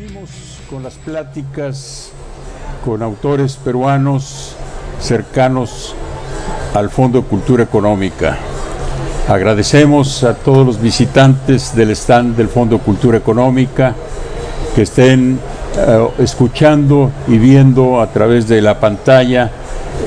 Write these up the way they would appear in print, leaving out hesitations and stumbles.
Seguimos con las pláticas con autores peruanos cercanos al Fondo de Cultura Económica. Agradecemos a todos los visitantes del stand del Fondo de Cultura Económica que estén escuchando y viendo a través de la pantalla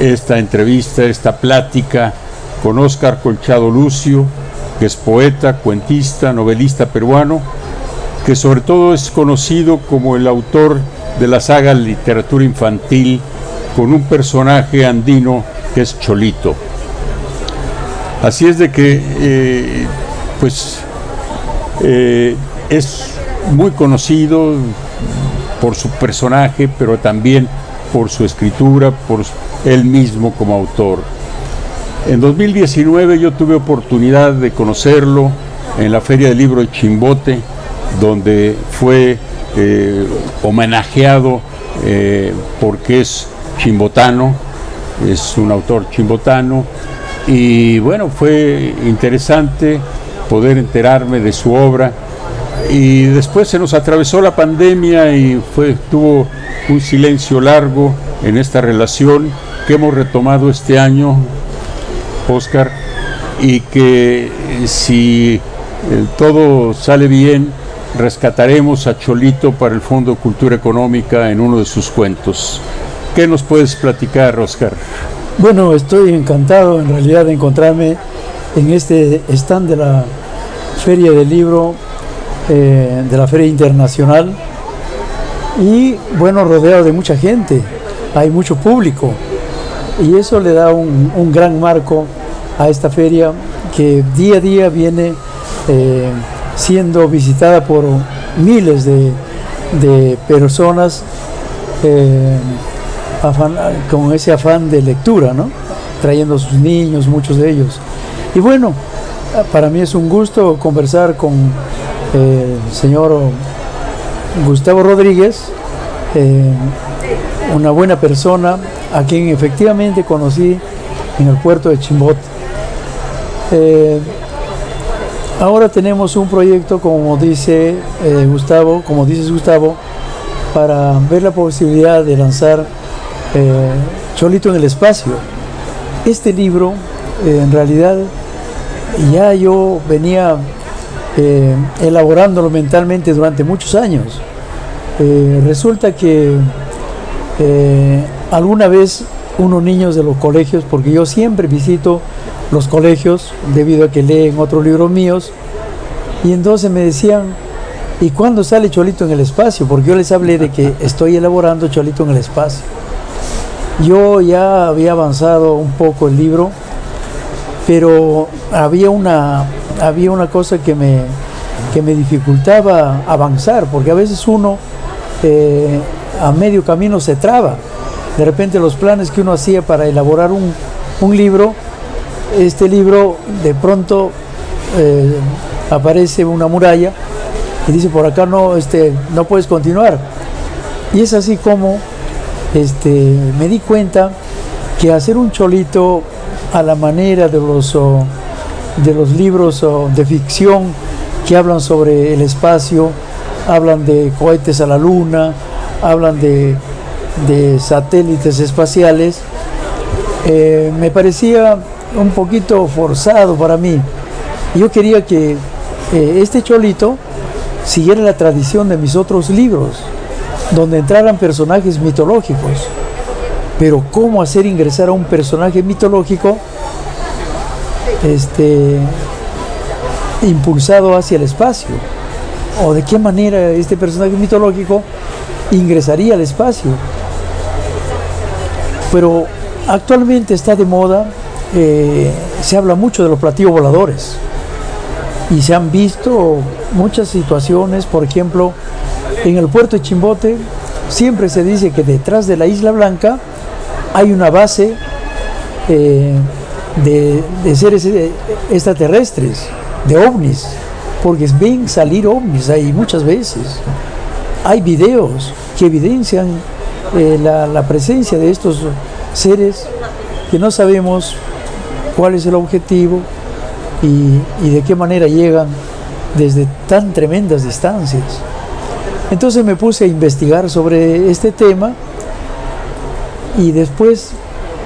esta entrevista, esta plática con Óscar Colchado Lucio, que es poeta, cuentista, novelista peruano, que sobre todo es conocido como el autor de la saga Literatura Infantil, con un personaje andino que es Cholito. Así es de que es muy conocido por su personaje, pero también por su escritura, por él mismo como autor. En 2019 yo tuve oportunidad de conocerlo en la Feria del Libro de Chimbote, donde fue homenajeado porque es chimbotano, es un autor chimbotano, y bueno, fue interesante poder enterarme de su obra. Y después se nos atravesó la pandemia y tuvo un silencio largo en esta relación que hemos retomado este año, Óscar, y que si todo sale bien, rescataremos a Cholito para el Fondo de Cultura Económica en uno de sus cuentos. ¿Qué nos puedes platicar, Óscar? Bueno, estoy encantado en realidad de encontrarme en este stand de la Feria del Libro, de la Feria Internacional, y bueno, rodeado de mucha gente, hay mucho público, y eso le da un gran marco a esta feria que día a día viene siendo visitada por miles de personas con ese afán de lectura, ¿no? Trayendo a sus niños, muchos de ellos. Y bueno, para mí es un gusto conversar con el señor Gustavo Rodríguez, una buena persona a quien efectivamente conocí en el puerto de Chimbote. Ahora tenemos un proyecto, como dices Gustavo, para ver la posibilidad de lanzar Cholito en el espacio. Este libro, en realidad, ya yo venía elaborándolo mentalmente durante muchos años. Resulta que alguna vez unos niños de los colegios, porque yo siempre visito los colegios debido a que leen otros libros míos, y entonces me decían: ¿y cuándo sale Cholito en el espacio? Porque yo les hablé de que estoy elaborando Cholito en el espacio. Yo ya había avanzado un poco el libro, pero había una cosa que me dificultaba avanzar, porque a veces uno a medio camino se traba. De repente los planes que uno hacía para elaborar un libro, este libro de pronto aparece una muralla y dice: por acá no puedes continuar. Y es así como me di cuenta que hacer un Cholito a la manera de los libros de ficción que hablan sobre el espacio, hablan de cohetes a la luna, hablan de satélites espaciales, me parecía un poquito forzado para mí. Yo quería que este Cholito siguiera la tradición de mis otros libros, donde entraran personajes mitológicos. Pero ¿cómo hacer ingresar a un personaje mitológico impulsado hacia el espacio? ¿O de qué manera este personaje mitológico ingresaría al espacio? Pero actualmente está de moda, se habla mucho de los platillos voladores, y se han visto muchas situaciones. Por ejemplo, en el puerto de Chimbote siempre se dice que detrás de la Isla Blanca hay una base de seres extraterrestres, de ovnis, porque ven salir ovnis ahí muchas veces. Hay videos que evidencian la presencia de estos seres que no sabemos cuál es el objetivo y de qué manera llegan desde tan tremendas distancias. Entonces me puse a investigar sobre este tema y después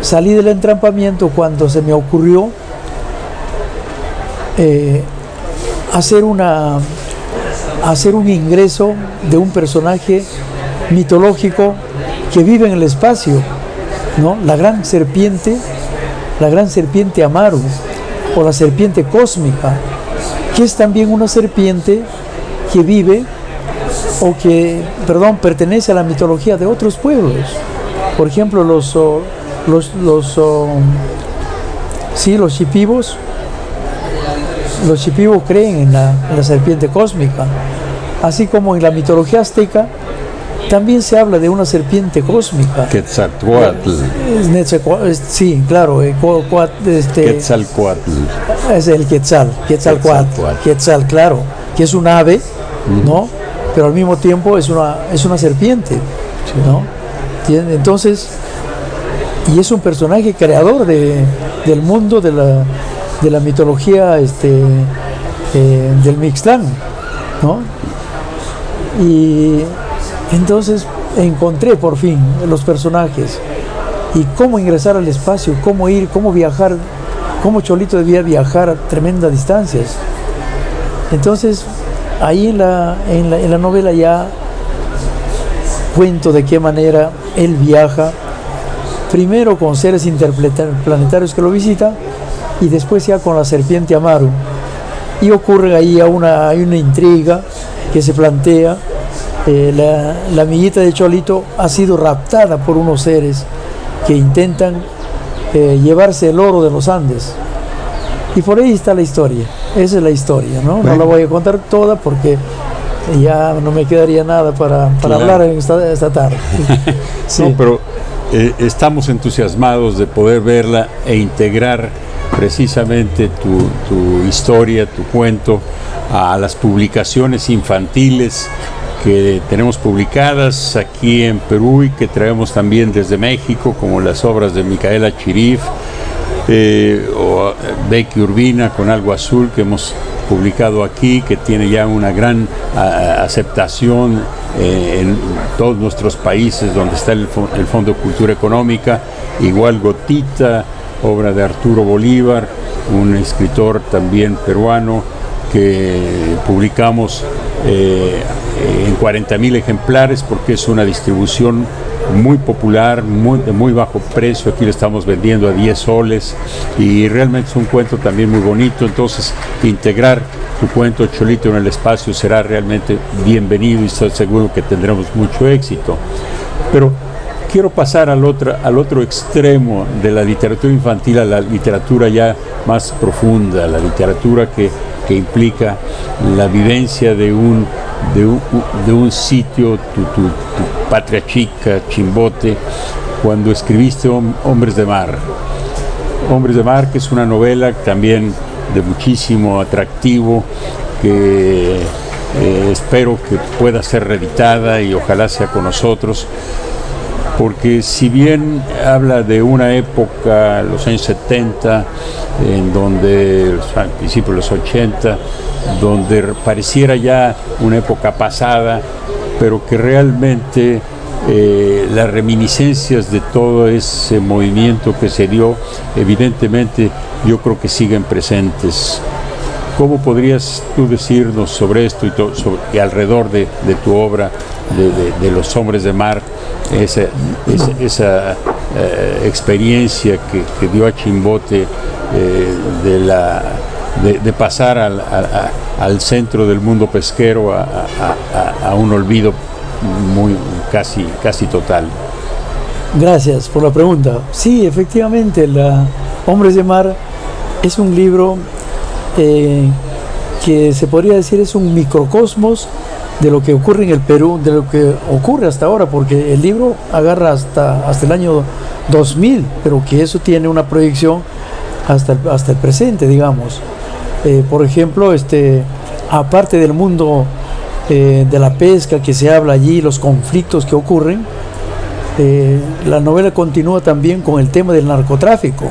salí del entrampamiento cuando se me ocurrió hacer un ingreso de un personaje mitológico que vive en el espacio, ¿no? La gran serpiente Amaru, o la serpiente cósmica, que es también una serpiente que vive pertenece a la mitología de otros pueblos. Por ejemplo, los shipibos. Los shipibos creen en la serpiente cósmica, así como en la mitología azteca también se habla de una serpiente cósmica. Quetzalcóatl. Sí, claro. Quetzalcóatl. Es el Quetzalcóatl. Quetzal, claro, que es un ave, ¿no? Pero al mismo tiempo es una serpiente, ¿no? Entonces, y es un personaje creador del mundo de la mitología del Mixtlán, ¿no? Y entonces encontré por fin los personajes y cómo ingresar al espacio, cómo ir, cómo viajar, cómo Cholito debía viajar a tremendas distancias. Entonces ahí en la novela ya cuento de qué manera él viaja, primero con seres interplanetarios que lo visitan y después ya con la serpiente Amaru. Y ocurre ahí hay una intriga que se plantea. La amiguita de Cholito ha sido raptada por unos seres que intentan llevarse el oro de los Andes. Y por ahí está la historia. Esa es la historia, ¿no? Bueno. No la voy a contar toda porque ya no me quedaría nada para hablar en esta tarde. Sí. No, pero estamos entusiasmados de poder verla e integrar precisamente tu historia, tu cuento a las publicaciones infantiles que tenemos publicadas aquí en Perú y que traemos también desde México, como las obras de Micaela Chirif o Becky Urbina con Algo Azul, que hemos publicado aquí, que tiene ya una gran aceptación en todos nuestros países donde está el Fondo de Cultura Económica. Igual Gotita, obra de Arturo Bolívar, un escritor también peruano, que publicamos en 40,000 ejemplares porque es una distribución muy popular, de muy bajo precio. Aquí lo estamos vendiendo a 10 soles y realmente es un cuento también muy bonito. Entonces, integrar tu cuento Cholito en el espacio será realmente bienvenido y estoy seguro que tendremos mucho éxito. Pero quiero pasar al otro extremo de la literatura infantil, a la literatura ya más profunda, la literatura que implica la vivencia de un sitio, tu patria chica, Chimbote, cuando escribiste Hombres de Mar. Hombres de Mar, que es una novela también de muchísimo atractivo, que espero que pueda ser reeditada y ojalá sea con nosotros, porque si bien habla de una época, los años 70, en donde, al principio de los 80, donde pareciera ya una época pasada, pero que realmente las reminiscencias de todo ese movimiento que se dio, evidentemente yo creo que siguen presentes. ¿Cómo podrías tú decirnos sobre esto y alrededor de tu obra, de los Hombres de Mar, esa experiencia que dio a Chimbote de pasar al centro del mundo pesquero a un olvido casi total? Gracias por la pregunta. Sí, efectivamente, Hombres de Mar es un libro que se podría decir es un microcosmos de lo que ocurre en el Perú, de lo que ocurre hasta ahora, porque el libro agarra hasta el año 2000, pero que eso tiene una proyección hasta el presente, digamos. Por ejemplo, aparte del mundo de la pesca que se habla allí, los conflictos que ocurren, la novela continúa también con el tema del narcotráfico.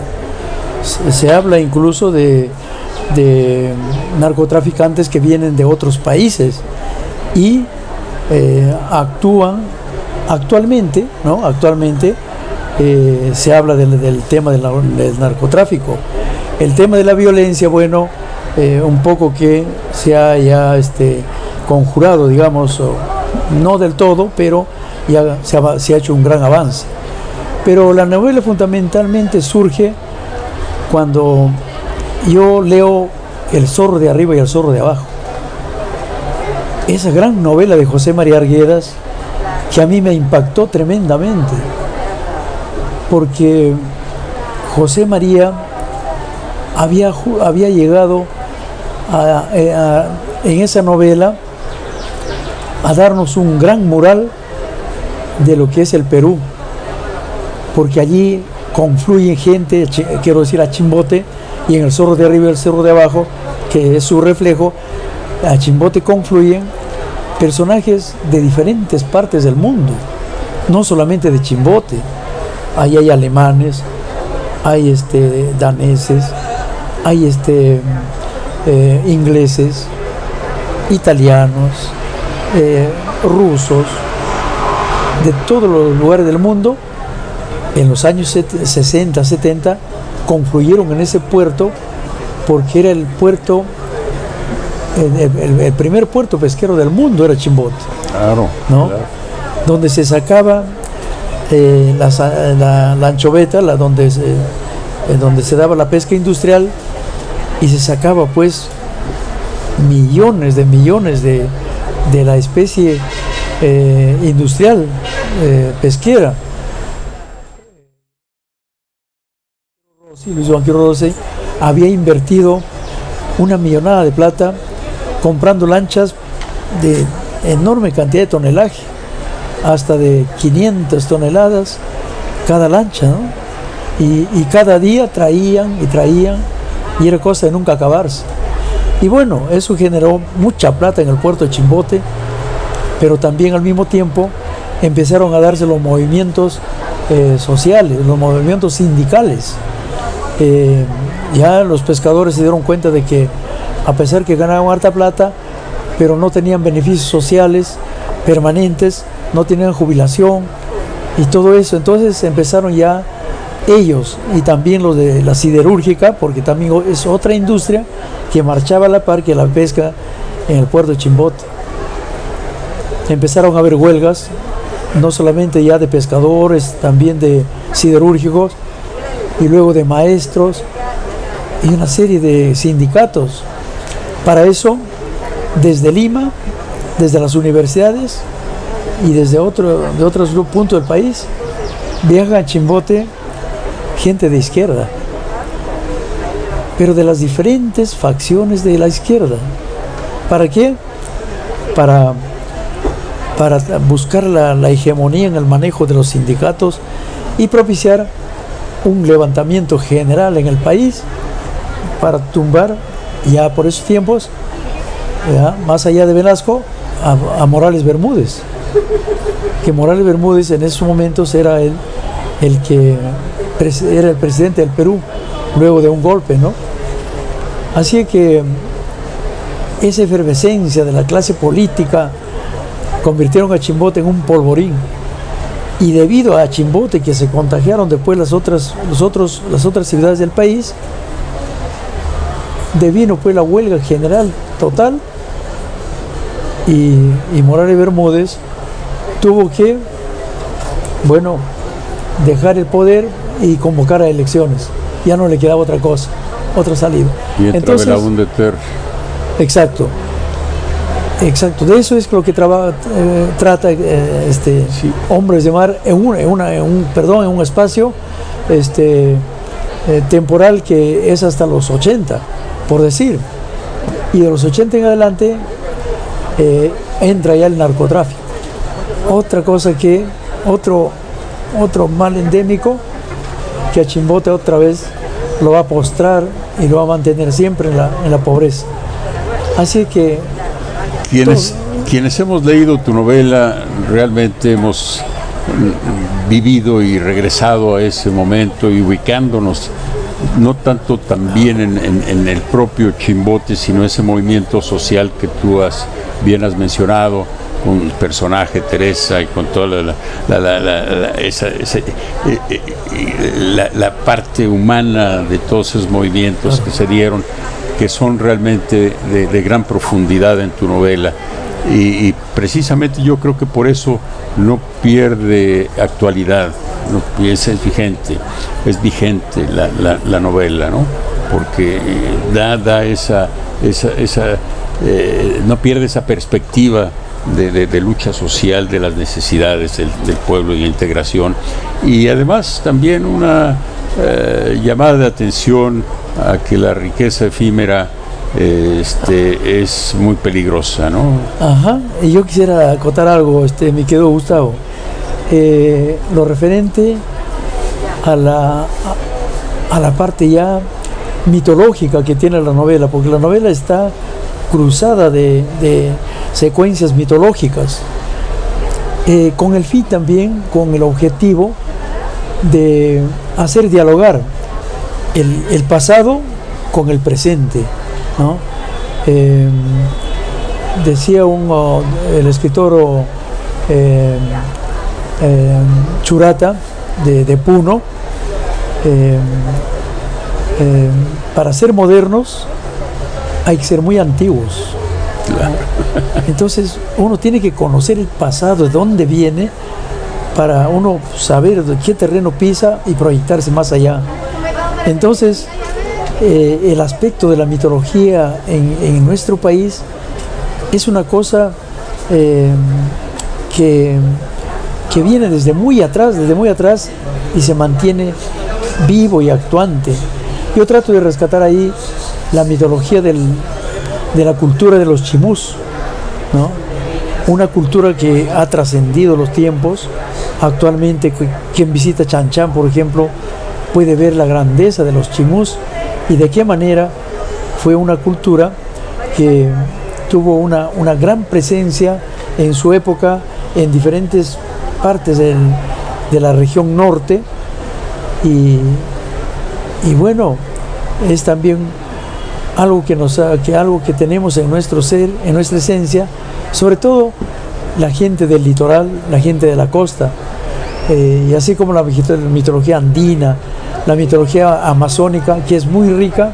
Se habla incluso de narcotraficantes que vienen de otros países y actúan actualmente, ¿no? Actualmente se habla del tema del narcotráfico. El tema de la violencia, bueno, un poco que se ha ya conjurado, digamos, no del todo, pero ya se ha hecho un gran avance. Pero la novela fundamentalmente surge cuando yo leo El zorro de arriba y el zorro de abajo. Esa gran novela de José María Arguedas, que a mí me impactó tremendamente, porque José María había llegado en esa novela a darnos un gran mural de lo que es el Perú, porque allí confluyen gente, quiero decir a Chimbote, y en el zorro de arriba y el zorro de abajo, que es su reflejo, a Chimbote confluyen personajes de diferentes partes del mundo, no solamente de Chimbote. Ahí hay alemanes, hay daneses, hay ingleses, italianos, rusos, de todos los lugares del mundo. En los años 60, 70 confluyeron en ese puerto, porque era el puerto, el primer puerto pesquero del mundo era Chimbote. Claro, ¿no? Claro. Donde se sacaba la anchoveta, donde se daba la pesca industrial, y se sacaba pues millones de la especie industrial pesquera. Luis Juan Quiroz Rossi había invertido una millonada de plata comprando lanchas de enorme cantidad de tonelaje, hasta de 500 toneladas cada lancha, ¿no? Y cada día traían, y era cosa de nunca acabarse. Y bueno, eso generó mucha plata en el puerto de Chimbote, pero también al mismo tiempo empezaron a darse los movimientos sociales, los movimientos sindicales. Ya los pescadores se dieron cuenta de que, a pesar que ganaban harta plata, pero no tenían beneficios sociales permanentes, no tenían jubilación y todo eso. Entonces empezaron ya ellos, y también los de la siderúrgica, porque también es otra industria que marchaba a la par que la pesca en el puerto de Chimbote. Empezaron a haber huelgas, no solamente ya de pescadores, también de siderúrgicos, y luego de maestros, y una serie de sindicatos. Para eso, desde Lima, desde las universidades y desde otros puntos del país, viajan a Chimbote gente de izquierda, pero de las diferentes facciones de la izquierda. ¿Para qué? Para buscar la hegemonía en el manejo de los sindicatos y propiciar un levantamiento general en el país para tumbar, ya por esos tiempos, ya, más allá de Velasco, a Morales Bermúdez, que Morales Bermúdez en esos momentos era el que era el presidente del Perú luego de un golpe, ¿no? Así que esa efervescencia de la clase política convirtieron a Chimbote en un polvorín, y debido a Chimbote que se contagiaron después las otras ciudades del país, devino pues la huelga general total, y Morales Bermúdez tuvo que, bueno, dejar el poder y convocar a elecciones. Ya no le quedaba otra cosa, otra salida. Y entonces, exacto, de eso es lo que trata sí. Hombres de Mar en un espacio temporal que es hasta los 80, por decir. Y de los 80 en adelante entra ya el narcotráfico. Otra cosa que, otro mal endémico que a Chimbote otra vez lo va a postrar y lo va a mantener siempre en la pobreza. Así que quienes hemos leído tu novela realmente hemos vivido y regresado a ese momento y ubicándonos no tanto también en el propio Chimbote, sino ese movimiento social que tú bien has mencionado, con el personaje Teresa y con toda la parte humana de todos esos movimientos que se dieron, que son realmente de gran profundidad en tu novela. Y precisamente yo creo que por eso no pierde actualidad, es vigente la novela, ¿no? Porque da esa no pierde esa perspectiva de lucha social, de las necesidades del pueblo y la integración, y además también una llamada de atención a que la riqueza efímera es muy peligrosa, ¿no? Ajá, y yo quisiera acotar algo, mi querido Gustavo, lo referente a la parte ya mitológica que tiene la novela, porque la novela está cruzada de secuencias mitológicas, con el fin también, con el objetivo de hacer dialogar el pasado con el presente, ¿no? Decía el escritor Churata de Puno, para ser modernos hay que ser muy antiguos. Claro. Entonces uno tiene que conocer el pasado, de dónde viene, para uno saber de qué terreno pisa y proyectarse más allá. Entonces el aspecto de la mitología en nuestro país es una cosa que viene desde muy atrás y se mantiene vivo y actuante. Yo trato de rescatar ahí la mitología de la cultura de los chimús, ¿no? Una cultura que ha trascendido los tiempos. Actualmente quien visita Chan-Chan, por ejemplo, puede ver la grandeza de los chimús y de qué manera fue una cultura que tuvo una gran presencia en su época en diferentes partes de la región norte, y bueno, es también algo que tenemos en nuestro ser, en nuestra esencia, sobre todo la gente del litoral, la gente de la costa, y así como la mitología andina, la mitología amazónica, que es muy rica.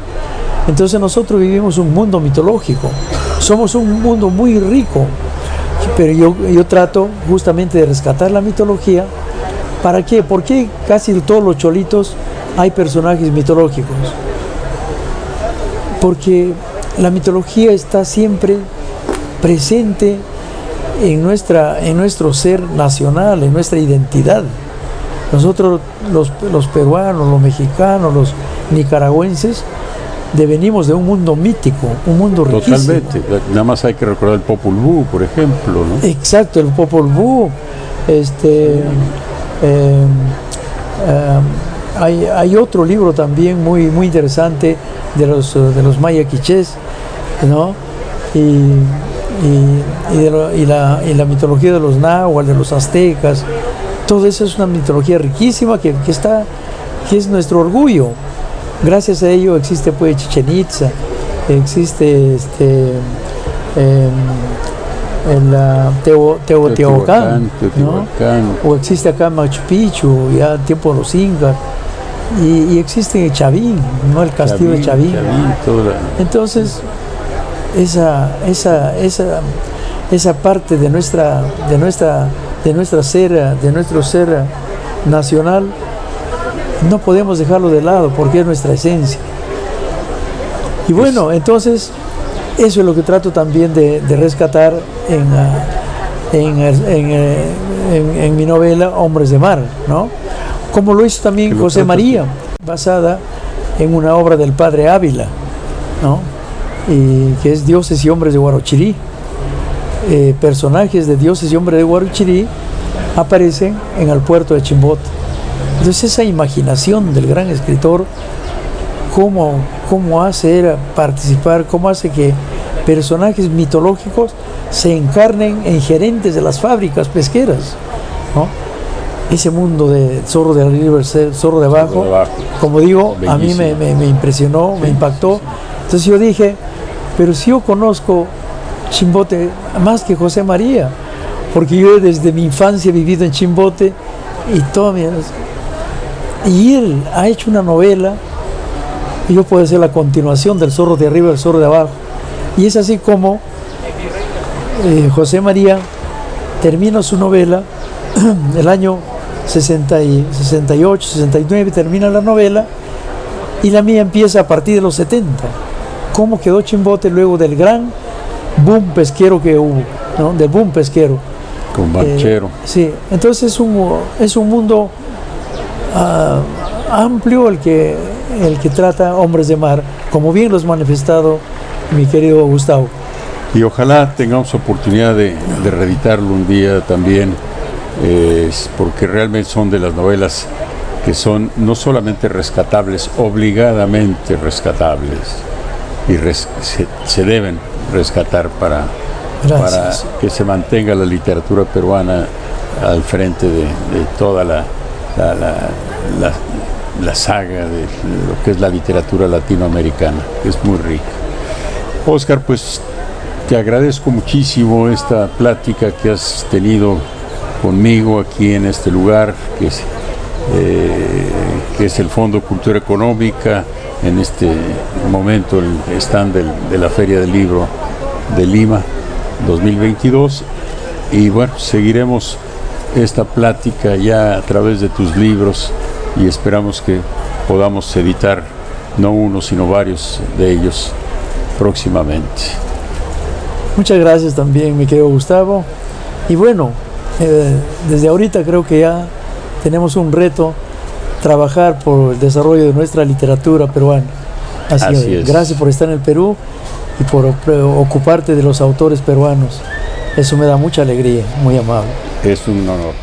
Entonces nosotros vivimos un mundo mitológico, somos un mundo muy rico, pero yo trato justamente de rescatar la mitología. ¿Para qué? ¿Por qué casi todos los cholitos hay personajes mitológicos? Porque la mitología está siempre presente en nuestro ser nacional, en nuestra identidad. Nosotros, los peruanos, los mexicanos, los nicaragüenses, devenimos de un mundo mítico, un mundo riquísimo. Totalmente. Nada más hay que recordar el Popol Vuh, por ejemplo, ¿no? Exacto, el Popol Vuh. Hay otro libro también muy interesante de los maya quichés, ¿no? Y la mitología de los náhuatl, de los aztecas. Todo eso es una mitología riquísima que es nuestro orgullo. Gracias a ello existe pues Chichén Itzá, existe Teotihuacán, ¿no? O existe acá Machu Picchu, ya en tiempo de los incas, y existe Chavín, ¿no? El castillo de Chavín. Entonces esa parte de nuestro ser nacional no podemos dejarlo de lado porque es nuestra esencia. Y bueno, entonces eso es lo que trato también de rescatar en mi novela Hombres de Mar, ¿no? Como lo hizo también José María, basada en una obra del padre Ávila, ¿no? Y que es Dioses y Hombres de Huarochirí. Personajes de Dioses y Hombres de Huarochirí aparecen en el puerto de Chimbote. Entonces esa imaginación del gran escritor, cómo hace participar, cómo hace que personajes mitológicos se encarnen en gerentes de las fábricas pesqueras, ¿no? Ese mundo de Zorro de arriba, Zorro de abajo, como digo, bellísimo. A mí me impresionó, sí, me impactó. Entonces yo dije, pero si yo conozco Chimbote más que José María, porque yo desde mi infancia he vivido en Chimbote y toda mi... Y él ha hecho una novela, y yo puedo hacer la continuación del Zorro de arriba y el Zorro de abajo. Y es así como José María termina su novela, el año 68, 69, termina la novela, y la mía empieza a partir de los 70. ¿Cómo quedó Chimbote luego del gran boom pesquero que hubo, ¿no? Del boom pesquero. Con Banchero. Sí, entonces es un mundo amplio el que trata hombres de mar, como bien lo has manifestado mi querido Gustavo. Y ojalá tengamos oportunidad de reeditarlo un día también, porque realmente son de las novelas que son no solamente rescatables, obligadamente rescatables, y se deben rescatar para que se mantenga la literatura peruana al frente de toda la saga de lo que es la literatura latinoamericana, que es muy rica. Óscar, pues te agradezco muchísimo esta plática que has tenido conmigo aquí en este lugar, que es el Fondo Cultura Económica, en este momento el stand de la Feria del Libro de Lima 2022, y bueno, seguiremos esta plática ya a través de tus libros, y esperamos que podamos editar no uno sino varios de ellos próximamente. Muchas gracias también, mi querido Gustavo. Y bueno, desde ahorita creo que ya tenemos un reto, trabajar por el desarrollo de nuestra literatura peruana. Así es. Gracias por estar en el Perú y por ocuparte de los autores peruanos. Eso me da mucha alegría, muy amable. Es un honor.